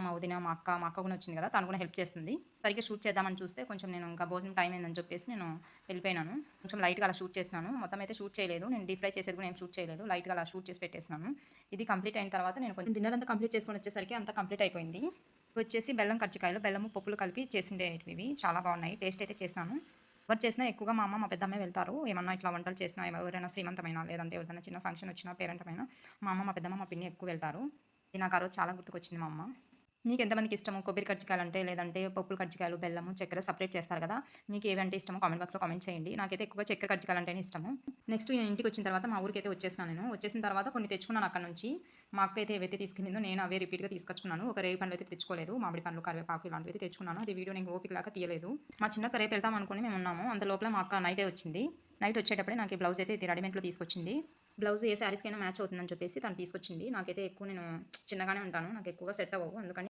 మా వదిన, మా అక్క కూడా వచ్చింది కదా! తను కూడా హెల్ప్ చేస్తుంది. సరిగ్గా షూట్ చేద్దామని చూస్తే కొంచెం నేను ఇంకా భోజనం టైం అయిందని చెప్పేసి నేను వెళ్ళిపోయినాను. కొంచెం లైట్‌గా అలా షూట్ చేసినాను. మొత్తం అయితే షూట్ చేయలేదు. నేను డీప్ ఫ్రై చేసేది కూడా ఏం షూట్ చేయలేదు. లైట్‌గా అలా షూట్ చేసి పెట్టేసినాను. ఇది కంప్లీట్ అయిన తర్వాత నేను కొంచెం డిన్నర్ అంతా కంప్లీట్ చేసుకొని వచ్చేసరికి అంతా కంప్లీట్ అయిపోయింది. వచ్చేసి బెల్లం కర్జికాయలు, బెల్లము, పప్పులు కలిపి చేసిండేటివి ఇవి. చాలా బాగున్నాయి. టేస్ట్ అయితే చేసినాను. ఎవరు చేసినా ఎక్కువగా మా అమ్మ, మా పెద్దమ్మే వెళ్తారు. ఏమన్నా ఇట్లా వంటలు చేసినా, ఎవరైనా శ్రీమంతమైనా, లేదంటే ఎవరిదైనా చిన్న ఫంక్షన్ వచ్చినా, పేరంటమైనా మా అమ్మ, మా పెద్దమ్మ, మా పిన్ని ఎక్కువ వెళ్తారు. ఇది నాకు ఆ రోజు చాలా గుర్తుకొచ్చింది మా అమ్మ. మీకెంతమందికి ఇష్టము? కొబ్బరి కజ్జికాయలంటే, లేదంటే పప్పుల కజ్జికాయలు, బెల్లము, చక్కెర సెపరేట్ చేస్తారు కదా! మీకు ఏవంటే ఇష్టమో కామెంట్ బాక్స్‌లో కామెంట్ చేయండి. నాకైతే ఎక్కువగా చక్కెర కజ్జికాయలంటేనే ఇష్టము. నెక్స్ట్ నేను ఇంటికొచ్చిన తర్వాత మా ఊరికైతే వచ్చేసినా నేను. వచ్చేసిన తర్వాత కొన్ని తెచ్చుకున్నాను అక్కడి నుంచి. మా అక్క అయితే ఏవైతే తీసుకెళ్ళిందో నేను అవే రిపీట్‌గా తీసుకొచ్చుకున్నాను. ఒక రేగి పండ్లు అయితే తెచ్చుకోలేదు. మామిడి పండ్లు, కరివేపాకు ఇలాంటివైతే తెచ్చుకున్నాను. అది వీడియో నేను ఓపిక లేక తీయలేదు. మా చిన్నక్క రేపు వెళ్తాం అనుకుని మేమున్నాము. అంత లోపల మా అక్క నైటే వచ్చింది. నైట్ వచ్చేటప్పుడే నాకు ఈ బ్లౌజ్ అయితే ఇది రెడీమేడ్‌లో తీసుకొచ్చింది. బ్లౌజ్ ఏ శారీస్‌కైనా మ్యాచ్ అవుతుందని చెప్పేసి తను తీసుకొచ్చింది. నాకైతే ఎక్కువ నేను చిన్నగానే ఉంటాను. నాకు ఎక్కువగా సెట్ అవ్వవు. అందుకని